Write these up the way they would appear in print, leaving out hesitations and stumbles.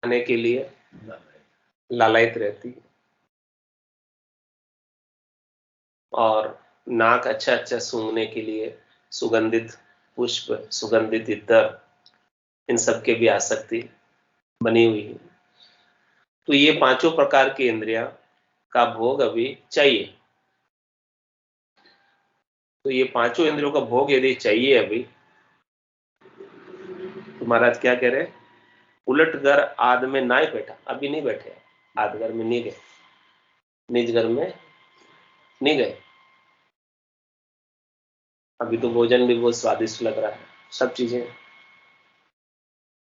खाने के लिए लालायित रहती है, और नाक अच्छा अच्छा सूंघने के लिए सुगंधित पुष्प, सुगंधित इत्र, इन सब के भी आसक्ति बनी हुई है। तो ये पांचों प्रकार की इंद्रियां का भोग अभी चाहिए। तो ये पांचों इंद्रियों का भोग यदि चाहिए अभी, तो महाराज क्या कह रहे हैं, उलट घर आद में ना ही बैठा, अभी नहीं बैठे, आद घर में नहीं गए, निज घर में नहीं गए। अभी तो भोजन भी बहुत स्वादिष्ट लग रहा है, सब चीजें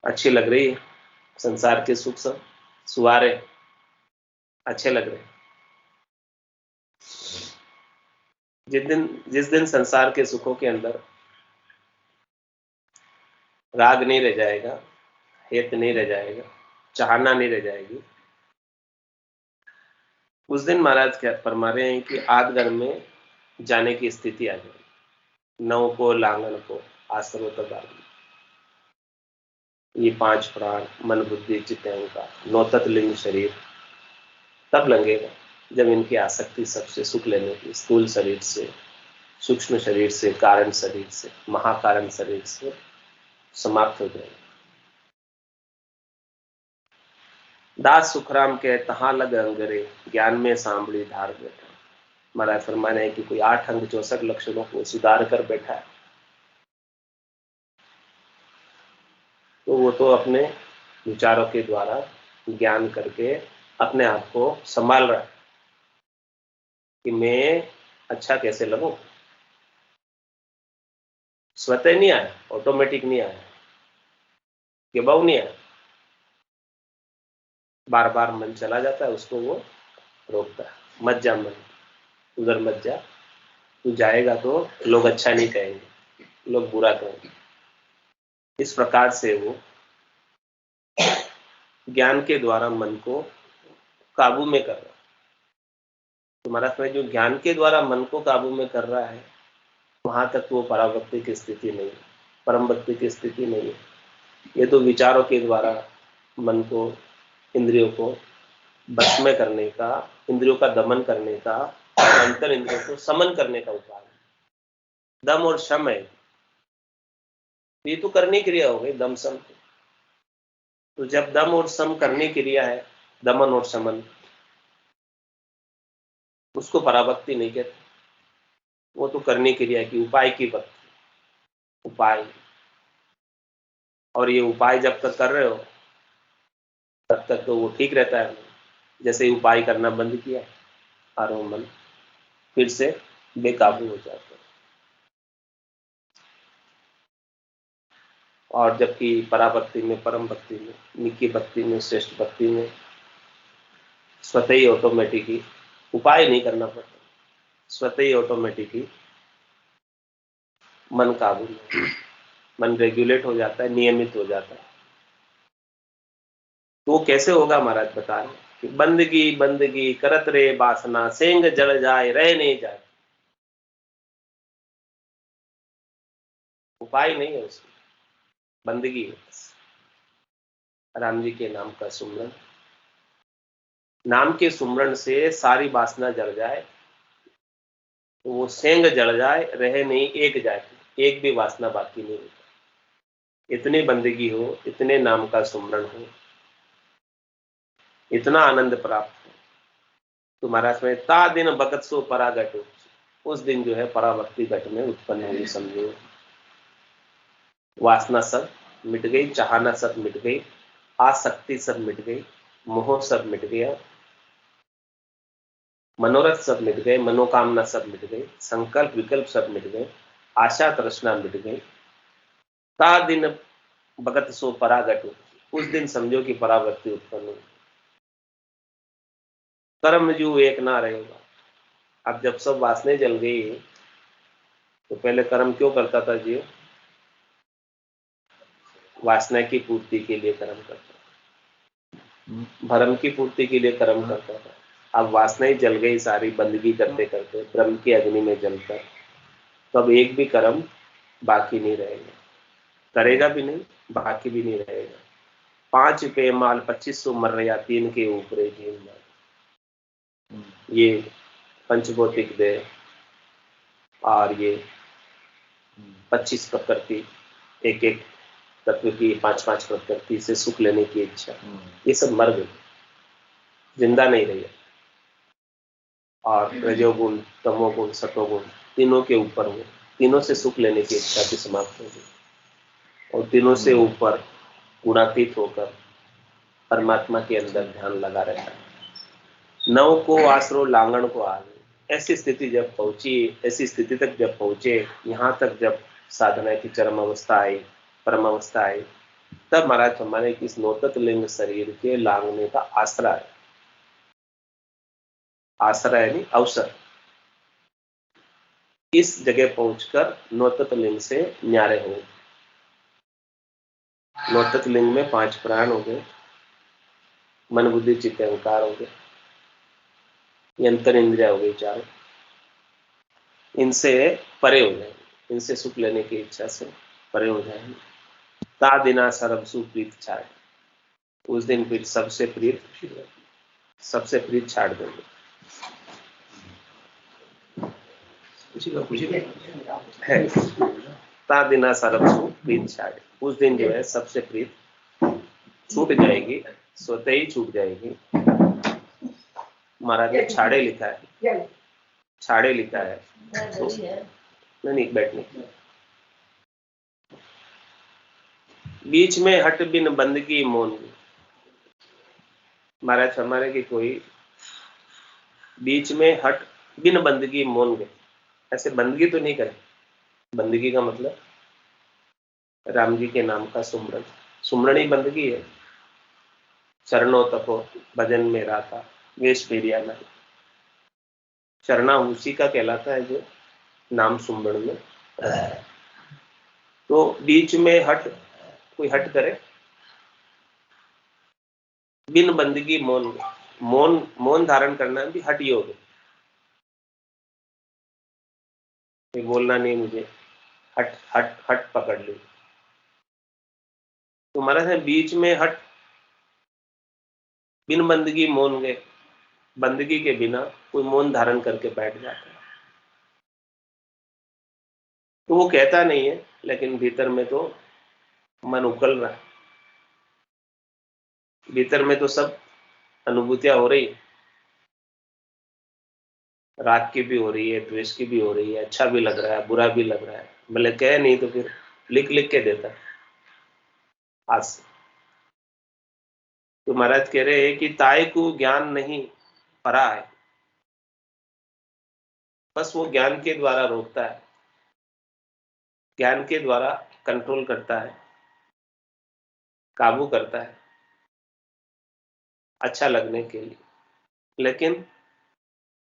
अच्छी लग रही है, संसार के सुख सब सुहारे अच्छे लग रहे हैं। जिस दिन संसार के सुखों के अंदर राग नहीं रह जाएगा, हेत नहीं रह जाएगा, चाहना नहीं रह जाएगी, उस दिन महाराज क्या फरमा रहे हैं कि आदगर में जाने की स्थिति आ जाएगी। नौ को लांगन को आश्रो तदार, ये पांच प्राण मन बुद्धि चित्त अहंकार नौतत लिंग शरीर तब लगेगा जब इनकी आसक्ति सबसे सुख लेने की, स्थूल शरीर से, सूक्ष्म शरीर से, कारण शरीर से, महाकारण शरीर से समाप्त हो जाएगी। दास सुखराम के तहा लग अंगरे ज्ञान में सांभली धार बैठा। महाराज फरमाने है कि कोई 8 अंग 64 लक्षणों को सुधार कर बैठा है, तो वो तो अपने विचारों के द्वारा ज्ञान करके अपने आप को संभाल रहा है कि मैं अच्छा कैसे लगूं। स्वतः नहीं आया, ऑटोमेटिक नहीं आया, कि बहु नहीं आया, बार बार मन चला जाता है, उसको वो रोकता है। मत जा मन, उधर मत जा, तू जाएगा तो लोग अच्छा नहीं कहेंगे, लोग बुरा कहेंगे। इस प्रकार से वो ज्ञान के द्वारा मन को काबू में कर रहा है। तो महाराज में जो ज्ञान के द्वारा मन को काबू में कर रहा है, वहां तक वो पराभक्ति की स्थिति नहीं है, परम भक्ति की स्थिति नहीं है। ये तो विचारों के द्वारा मन को, इंद्रियों को बस में करने का, इंद्रियों का दमन करने का, अंतर इंद्रियों को समन करने का उपाय है। दम और शम है, ये तो करने की क्रिया हो गई, दम सम। तो जब दम और सम करने की क्रिया है, दमन और समन, उसको पराभक्ति नहीं कहते, वो तो करने की क्रिया की, उपाय की भक्ति, उपाय। और ये उपाय जब तक कर रहे हो तब तक तो वो ठीक रहता है। जैसे ही उपाय करना बंद किया, आरोह मन फिर से बेकाबू हो जाता है। और जबकि पराभक्ति में, परम भक्ति में, निकी भक्ति में, श्रेष्ठ भक्ति में स्वतः ही ऑटोमेटिक ही, उपाय नहीं करना पड़ता, स्वतः ही ऑटोमेटिक ही मन काबू में, मन रेगुलेट हो जाता है, नियमित हो जाता है। तो वो कैसे होगा महाराज बता रहे कि बंदगी बंदगी करत रे बासना सेंग जल जाए रह नहीं जाए। उपाय नहीं है उसमें, बंदगी है। राम जी के नाम का सुमरन, नाम के सुमरन से सारी वासना जल जाए, तो वो सेंग जल जाए रहे नहीं एक जाती, एक भी वासना बाकी नहीं होती। इतनी बंदगी हो, इतने नाम का सुमरन हो, इतना आनंद प्राप्त हो, तो महाराज में ता दिन भगत सो परागट, उस दिन जो है पराभक्ति घट में उत्पन्न हुई, समझो। वासना सब मिट गई, चाहना सब मिट गई, आसक्ति सब मिट गई, मोह सब मिट गया, मनोरथ सब मिट गए, मनोकामना सब मिट गई, संकल्प विकल्प सब मिट गए, आशा तृष्णा मिट गई। ता दिन भगत सो परागट, उस दिन समझो कि पराभक्ति उत्पन्न हुई। कर्म जो एक ना रहेगा। अब जब सब वासनाएं जल गई, तो पहले कर्म क्यों करता था जी? वासना की पूर्ति के लिए कर्म करता था, भरम की पूर्ति के लिए कर्म करता था। अब वासनाएं जल गई सारी, बंदगी करते करते ब्रह्म की अग्नि में जलकर, तो अब एक भी कर्म बाकी नहीं रहेगा, करेगा भी नहीं, बाकी भी नहीं रहेगा। 5 रुपये माल 2500 मर रहा 3 के ऊपर जीव मार। ये पंचभौतिक देह और ये 25 प्रकृति, एक एक तत्व की 5-5 प्रकृति से सुख लेने की इच्छा, ये सब मर गई, जिंदा नहीं रही। और रजोगुण, तमोगुण, सतोगुण तीनों के ऊपर हुए, तीनों से सुख लेने की इच्छा भी समाप्त हो गई और तीनों से ऊपर गुणातीत होकर परमात्मा के अंदर ध्यान लगा रहता है। नव को आसरो लांगण को आ गई। ऐसी स्थिति जब पहुंची, ऐसी स्थिति तक जब पहुंचे, यहाँ तक जब साधना की चरम अवस्था आई, परम अवस्था आई, तब महाराज हमारे किस नौतत लिंग शरीर के लांगने का आसरा है। आसरा यानी अवसर। इस जगह पहुंचकर नौतत लिंग से न्यारे हो। नौतत लिंग में 5 प्राण हो गए, मन बुद्धि चित्त अहंकार हो गए, यंत्र इंद्रिया हो गई 4, इनसे परे हो जाएंगे, इनसे सुख लेने की इच्छा से परे हो जाएंगे। ता दिना सर्व सुप्रीत छाड़, उस दिन फिर सबसे प्रीत छाड़ देंगे। है ता दिना सर्व सुप्रीत छाड़, उस दिन जो है सबसे प्रीत छूट जाएगी, स्वतः ही छूट जाएगी। महाराज ने छाड़े लिखा है, छाड़े लिखा है तो नहीं बैठने। बीच में हट बिन बंदगी मौन। महाराज हमारे की कोई बीच में हट बिन बंदगी मौन गए, ऐसे बंदगी तो नहीं करे। बंदगी का मतलब राम जी के नाम का सुमरन, सुमरन ही बंदगी है। चरणों तपो भजन में राता वेश फेरिया नहीं, चरना उसी का कहलाता है जो नाम सुमरन में रहता है। तो बीच में हट, कोई हट करे, बिन बंदगी मौन, मौन धारण करना भी हट योग है। बोलना नहीं मुझे, हट हट हट पकड़ ली। तो महाराज है बीच में हट बिन बंदगी मौन गए, बंदगी के बिना कोई मौन धारण करके बैठ जाता है तो वो कहता नहीं है, लेकिन भीतर में तो मन उकल रहा है, भीतर में तो सब अनुभूतियां हो रही है। राग की भी हो रही है, द्वेष की भी हो रही है, अच्छा भी लग रहा है, बुरा भी लग रहा है। भले कहे नहीं तो फिर लिख लिख के देता है आज से। तो महाराज कह रहे हैं कि ताय को ज्ञान नहीं परा है, बस वो ज्ञान के द्वारा रोकता है, ज्ञान के द्वारा कंट्रोल करता है, काबू करता है अच्छा लगने के लिए, लेकिन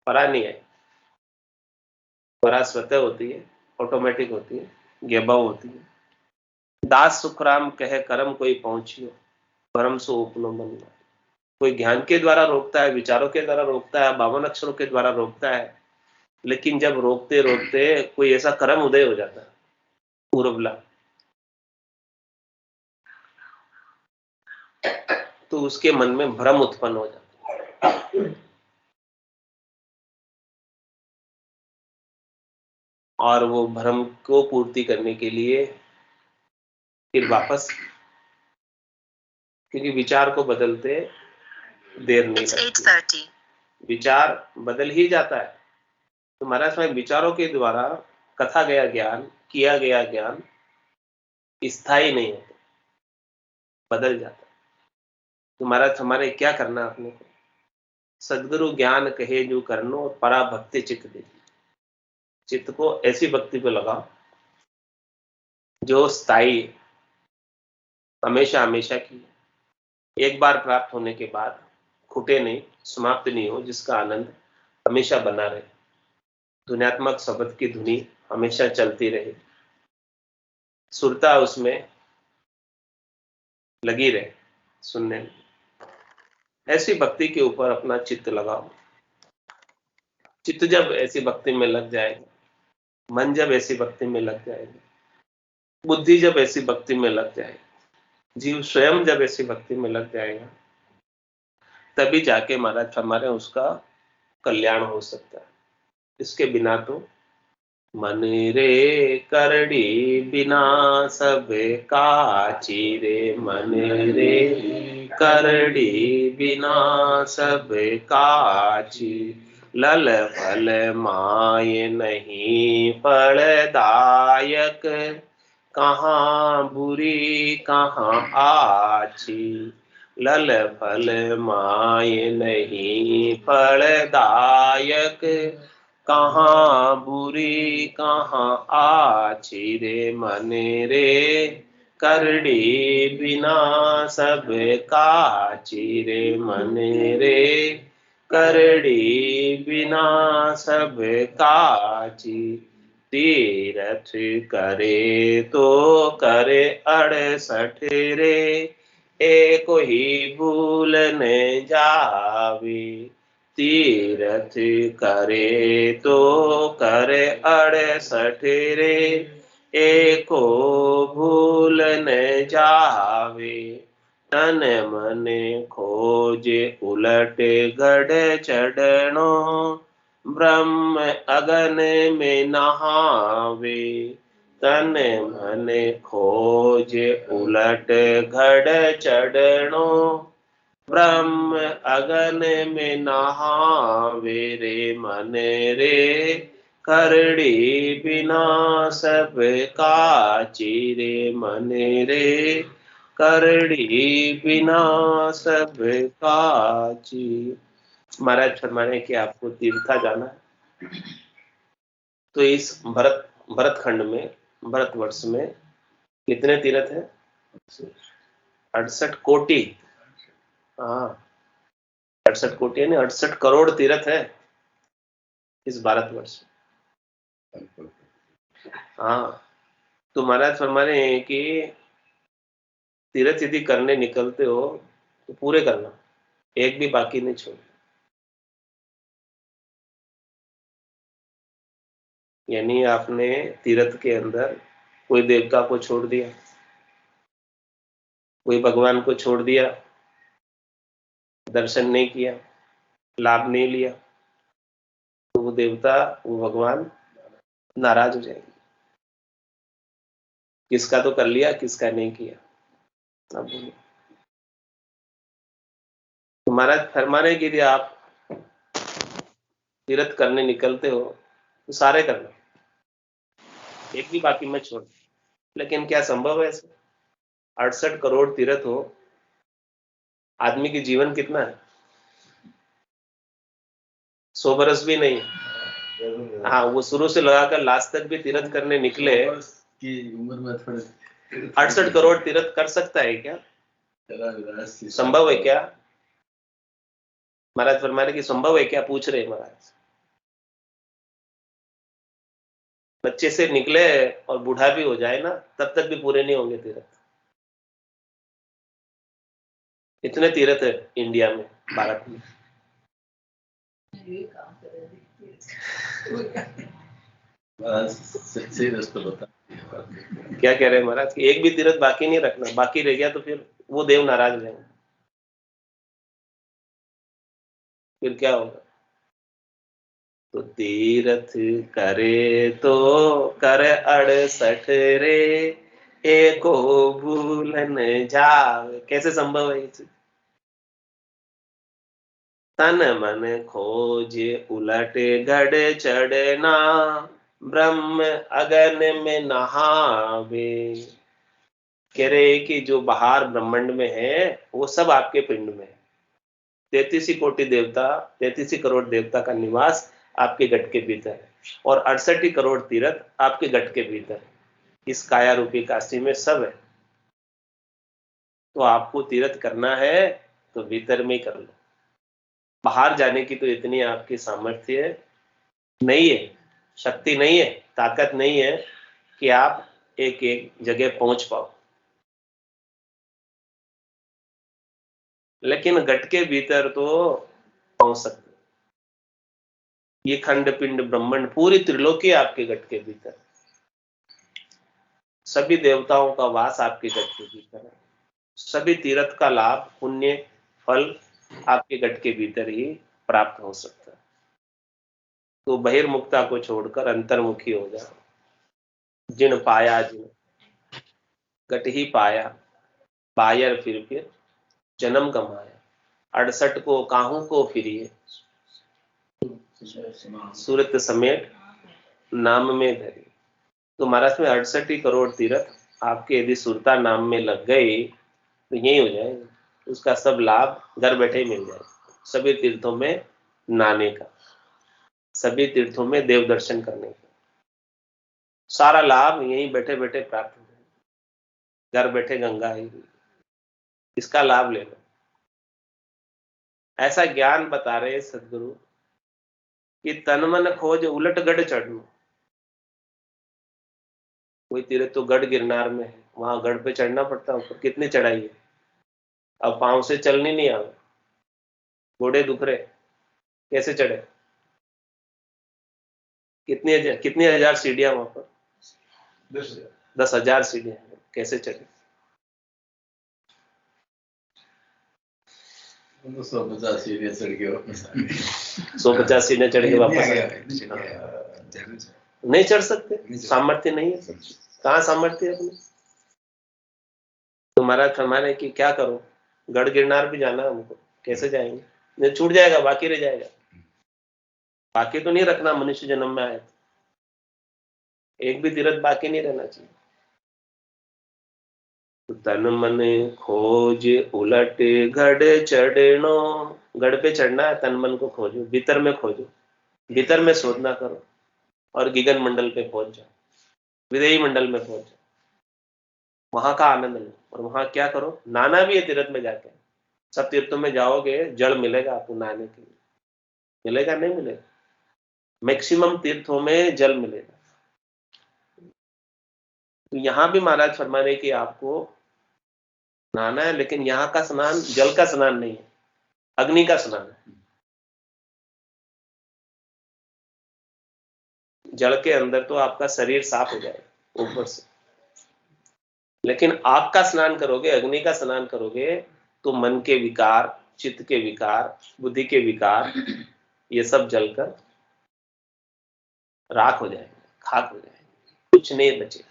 परा नहीं है। परा स्वतः होती है, ऑटोमेटिक होती है, गेबा होती है। दास सुखराम कहे कर्म कोई पहुंचियो, परम सो उपनो मन। कोई ज्ञान के द्वारा रोकता है, विचारों के द्वारा रोकता है, 52 अक्षरों के द्वारा रोकता है, लेकिन जब रोकते रोकते कोई ऐसा कर्म उदय हो जाता है पूर्वला, तो उसके मन में भ्रम उत्पन्न हो जाता है और वो भ्रम को पूर्ति करने के लिए फिर वापस, क्योंकि विचार को बदलते देर नहीं लगती, विचार बदल ही जाता है। तो महाराज में विचारों के द्वारा कथा गया ज्ञान, किया गया ज्ञान स्थायी नहीं होता, बदल जाता है। तो महाराज हमारे क्या करना अपने को, सदगुरु ज्ञान कहे जो करनो और परा भक्ति चित्त दे, चित्त को ऐसी भक्ति पे लगाओ जो स्थायी हमेशा हमेशा की, एक बार प्राप्त होने के बाद खुटे नहीं, समाप्त नहीं हो, जिसका आनंद हमेशा बना रहे, धुन्यात्मक शब्द की धुनी हमेशा चलती रहे, सुरता उसमें लगी रहे सुनने में। ऐसी भक्ति के ऊपर अपना चित्त लगाओ। चित्त जब ऐसी भक्ति में लग जाएगा, मन जब ऐसी भक्ति में लग जाएगा, बुद्धि जब ऐसी भक्ति में लग जाएगी, जीव स्वयं जब ऐसी भक्ति में लग जाएगा तभी जाके महाराज हमारे उसका कल्याण हो सकता है। इसके बिना तो मन रे करड़ी बिना सब काची रे, मन रे करड़ी बिना सब काची, लल फल माय नहीं फलदायक, कहाँ बुरी कहाँ आची, लल फल माय नहीं फलदायक, कहाँ बुरी कहाँ आची रे, मन रे करड़ी बिना सब काची रे, मन रे करड़ी बिना सब काची, तीरथ करे तो करे 68 रे, एक ही भूल न जावे, तीरथ करे तो करे 68 रे, एको भूल न जावे, तन मन खोजे उलट गढ़ चढ़नो, ब्रह्म अगन में नहावे, तन मन खोजे उलट गढ़ चढ़नो, ब्रह्म अगन में नहावे रे, मन रे करड़ी बिना सब काची रे, मन रे करड़ी बिना सब काची। महाराज फरमाने कि आपको तीर्था जाना है, तो इस भरत खंड में, भरत वर्ष में कितने तीर्थ है? 68 कोटि। हाँ, 68 कोटि यानी 68 करोड़ तीर्थ है इस भारतवर्ष में। हाँ, तो महाराज फरमा रहे हैं कि तीर्थ यदि करने निकलते हो तो पूरे करना, एक भी बाकी नहीं छोड़। यानी आपने तीर्थ के अंदर कोई देवता को छोड़ दिया, कोई भगवान को छोड़ दिया, दर्शन नहीं किया, लाभ नहीं लिया, तो वो देवता, वो भगवान नाराज हो जाएंगे। किसका तो कर लिया, किसका नहीं किया। अब तो महाराज फरमाने के लिए आप तीर्थ करने निकलते हो तो सारे करना, एक भी बाकी मत छोड़। लेकिन क्या संभव है ऐसे? 68 करोड़ तीर्थ हो, आदमी की जीवन कितना है? 100 बरस भी नहीं। हाँ, वो शुरू से लगाकर लास्ट तक भी तीर्थ करने निकले की उम्र में थोड़े 68 करोड़ तीर्थ कर सकता है क्या? संभव है क्या? महाराज फरमाने की संभव है क्या, पूछ रहे महाराज। बच्चे से निकले और बूढ़ा भी हो जाए ना, तब तक भी पूरे नहीं होंगे तीर्थ। इतने तीर्थ है इंडिया में, भारत में। सही रास्ता बता। क्या कह रहे हैं महाराज कि एक भी तीर्थ बाकी नहीं रखना, बाकी रह गया तो फिर वो देव नाराज हो जाएंगे, फिर क्या होगा? तो तीर्थ करे तो कर 68 रे, एको भूल न जावे। कैसे संभव है ये चीज? तन मन खोजे उलट गढ़ चढ़ना, ब्रह्म अगन में नहावे। कह रहे कि जो बाहर ब्रह्मांड में है वो सब आपके पिंड में है। 33 कोटि देवता, 33 करोड़ देवता का निवास आपके गट के भीतर है, और 68 करोड़ तीर्थ आपके गट के भीतर है। इस काया रूपी काशी में सब है। तो आपको तीर्थ करना है तो भीतर में ही कर लो। बाहर जाने की तो इतनी आपकी सामर्थ्य नहीं है, शक्ति नहीं है, ताकत नहीं है कि आप एक एक जगह पहुंच पाओ। लेकिन गट के भीतर तो पहुंच सकते। ये खंड पिंड ब्रह्मांड, पूरी त्रिलोकी आपके गट के भीतर, सभी देवताओं का वास आपके गट के भीतर है। सभी तीर्थ का लाभ, पुण्य फल आपके गट के भीतर ही प्राप्त हो सकता है। तो बहिर्मुखता को छोड़कर अंतर्मुखी हो जाओ। जिन पाया जिन गट ही पाया, बायर फिर जन्म गमाया। 68 को काहू को फिरिए, सूरत समेत नाम में धरी। तो महाराज में 68 करोड़ तीर्थ आपके यदि सुरता नाम में लग गए तो यही हो जाएगा, उसका सब लाभ घर बैठे ही मिल जाएगा। सभी तीर्थों में नहाने का, सभी तीर्थों में देव दर्शन करने का सारा लाभ यहीं बैठे बैठे प्राप्त हो जाएगा। घर बैठे गंगा आएगी, इसका लाभ ले लो। ऐसा ज्ञान बता रहे सदगुरु कि तन मन खोज उलट गढ़ चढ़ना। कोई तीर्थ तो गढ़ गिरनार में है, वहां गढ़ पे चढ़ना पड़ता है, ऊपर कितनी चढ़ाई है, अब पांव से चलनी नहीं आ, घोड़े दुख रहे, कैसे चढ़े? कितनी हजार सीढ़ियां वहां पर? 10,000 सीढ़ियां, कैसे चढ़े? 150 सीढ़ियां चढ़ के वापस आ गए। 150 सीढ़ियां चढ़ के वापस आ गए, नहीं चढ़ सकते, सामर्थ्य नहीं है। कहाँ सामर्थ्य है अपने? तो महाराज फरमाने कि क्या करो, गढ़ गिरनार भी जाना हमको, कैसे जाएंगे? नहीं, छूट जाएगा, बाकी रह जाएगा। बाकी तो नहीं रखना, मनुष्य जन्म में आए, एक भी तीर्थ बाकी नहीं रहना चाहिए। तो तन मन खोज उलट गढ़ चढ़नो, गढ़ पे चढ़ना है, तन मन को खोजो, भीतर में खोजो, भीतर में शोधना करो और गिगन मंडल पे पहुंच जाओ, विदेही मंडल में पहुंच जाओ, वहां का आनंद लो। और वहां क्या करो, नाना भी है तीर्थ में जाके, सब तीर्थों में जाओगे जल मिलेगा आपको नहाने के लिए, मिलेगा नहीं मिलेगा? मैक्सिमम तीर्थों में जल मिलेगा। तो यहां भी महाराज फरमा रहे कि आपको नहाना है, लेकिन यहाँ का स्नान जल का स्नान नहीं है, अग्नि का स्नान है। जल के अंदर तो आपका शरीर साफ हो जाएगा ऊपर से, लेकिन आग का स्नान करोगे, अग्नि का स्नान करोगे तो मन के विकार, चित्त के विकार, बुद्धि के विकार, ये सब जलकर राख हो जाएंगे, खाक हो जाएंगे, कुछ नहीं बचेगा।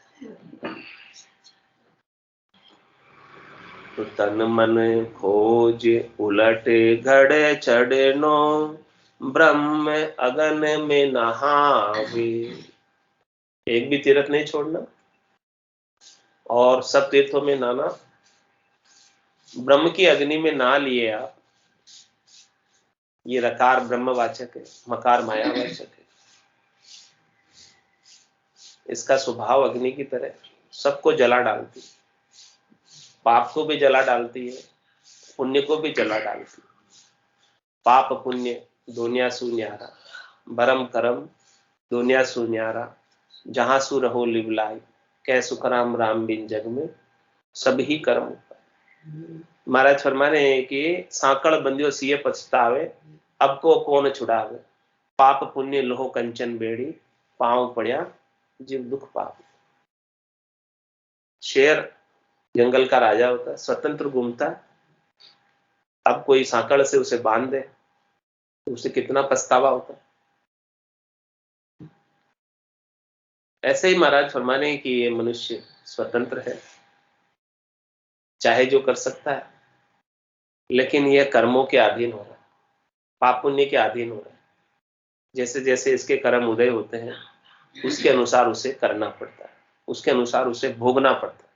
तो तन मन खोज उलट गढ़ चढ़नो, ब्रह्म अगन में नहावे। एक भी तीर्थ नहीं छोड़ना और सब तीर्थों में नहाना। ब्रह्म की अग्नि में नहा लिए आप, ये रकार ब्रह्मवाचक है, मकार मायावाचक है। इसका स्वभाव अग्नि की तरह सबको जला डालती, पाप को भी जला डालती है, पुण्य को भी जला डालती है। पाप पुण्य दुनिया सुन्यारा, भरम करम दुनिया सुन्यारा, जहां सु रहो लिवलाई, कै सुखराम राम बिन जग में सभी कर्म। महाराज फरमाने हैं कि सांकड़ बंदियों सिए पछतावे, अब को कौन छुड़ावे, पाप पुण्य लोहो कंचन बेड़ी, पांव पड़िया जीव दुख पाप। शेर जंगल का राजा होता है, स्वतंत्र घूमता, अब कोई सांकड़ से उसे बांध दे तो उसे कितना पछतावा होता। ऐसे ही महाराज फरमाने हैं कि ये मनुष्य स्वतंत्र है, चाहे जो कर सकता है, लेकिन यह कर्मों के अधीन हो रहा है, पाप पुण्य के अधीन हो रहा है। जैसे जैसे इसके कर्म उदय होते हैं उसके अनुसार उसे करना पड़ता है, उसके अनुसार उसे भोगना पड़ता है।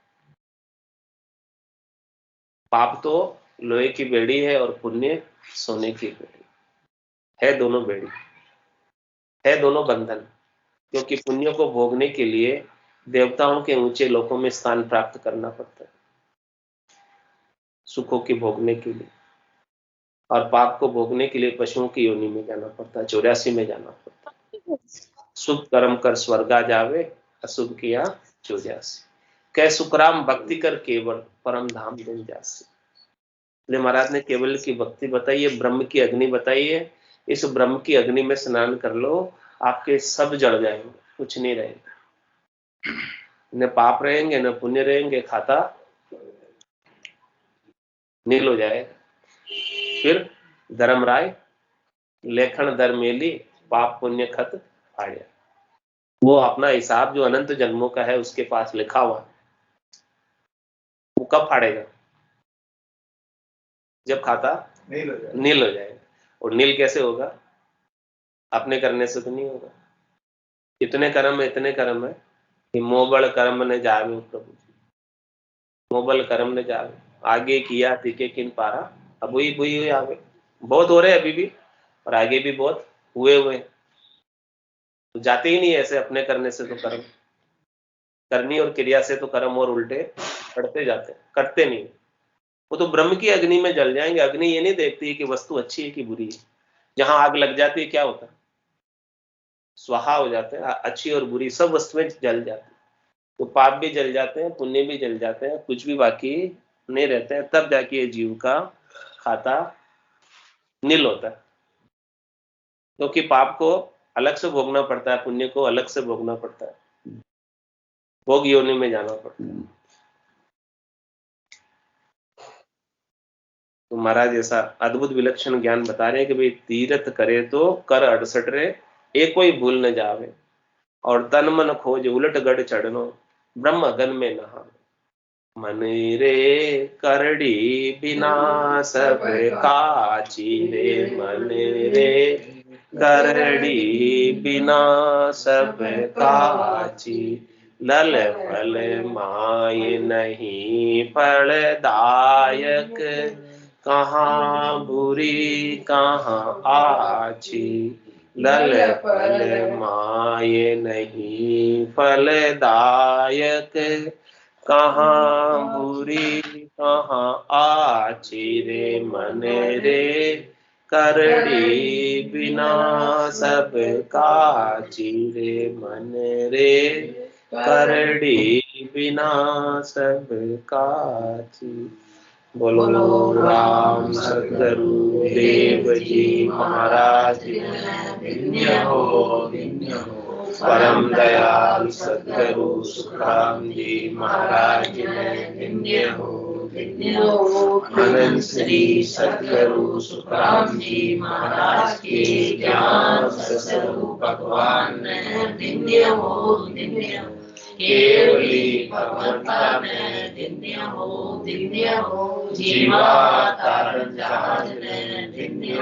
पाप तो लोहे की बेड़ी है और पुण्य सोने की बेड़ी है, दोनों बेड़ी है, दोनों बंधन। क्योंकि पुण्य को भोगने के लिए देवताओं के ऊंचे लोकों में स्थान प्राप्त करना पड़ता है, सुखों की भोगने के लिए, और पाप को भोगने के लिए पशुओं की योनि में जाना पड़ता है, 84 में जाना पड़ता है। शुभ कर्म कर स्वर्गा जावे, अशुभ किया 84। कै सुखराम भक्ति कर केवल, परम धाम दिन जासे। इसलिए महाराज ने केवल की भक्ति बताई है, ब्रह्म की अग्नि बताई है। इस ब्रह्म की अग्नि में स्नान कर लो, आपके सब जल जाएंगे, कुछ नहीं रहेगा, न पाप रहेंगे न पुण्य रहेंगे, खाता नील हो जाएगा। फिर धर्मराय लेखन धर्मेली पाप पुण्य खत फाड़िया, वो अपना हिसाब जो अनंत जन्मों का है उसके पास लिखा हुआ, वो कब फाड़ेगा? जब खाता नील हो जाएगा। और नील कैसे होगा? अपने करने से तो नहीं होगा। इतने कर्म है कि मोबल कर्म ने जावे प्रभु जी, मोबल कर्म ने जावे, आगे किया तिके किन पारा, अब वही हुए आगे, बहुत हो रहे अभी भी और आगे भी बहुत हुए तो जाते ही नहीं ऐसे अपने करने से तो कर्म, करनी और क्रिया से तो कर्म और उल्टे पड़ते जाते, करते नहीं। वो तो ब्रह्म की अग्नि में जल जाएंगे। अग्नि ये नहीं देखती है कि वस्तु अच्छी है कि बुरी है। जहां आग लग जाती है क्या होता है? स्वाहा हो जाते हैं, अच्छी और बुरी सब वस्तुएं जल जाती है। तो पाप भी जल जाते हैं, पुण्य भी जल जाते हैं, कुछ भी बाकी नहीं रहते हैं। तब जाके जीव का खाता नील होता है, क्योंकि पाप को अलग से भोगना पड़ता है, पुण्य को अलग से भोगना पड़ता है, भोग योनि में जाना पड़ता है। तो महाराज ऐसा अद्भुत विलक्षण ज्ञान बता रहे हैं कि भाई तीर्थ करे तो कर 68 रे, एक कोई भूल न जावे, और तन मन खोज उलट गढ़ चढ़नो, ब्रह्म गन में नहा। मन रे करड़ी बिना सब काची रे, मन रे करड़ी बिना सब काची, लल फल माय नहीं फलदायक, कहाँ बुरी कहाँ आची, लल फल माय नहीं फलदायक, कहाँ बुरी कहाँ आची रे, मन रे करड़ी बिना सब काची रे, मन रे करड़ी बिना सब काची। बोलो राम सतगुरु देव जी महाराज, धन्य हो परम दयाल सतगुरु सुखराम जी महाराज, धन्य हो अनंत श्री सतगुरु सुखराम जी महाराज के ज्ञान स्वरूप भगवान, धन्य हो केवली भगवंता में, धन्य हो जीवा तारण जहाज में, धन्य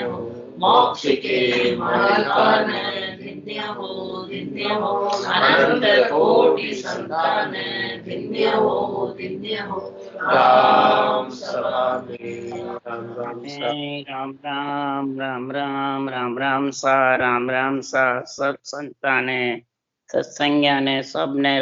हो मोक्ष के मार्ग में, धन्य हो अनंत कोटि संतान, धन्य हो राम सभा में राम राम राम सा सब संताने सत्संज्ञाने सबने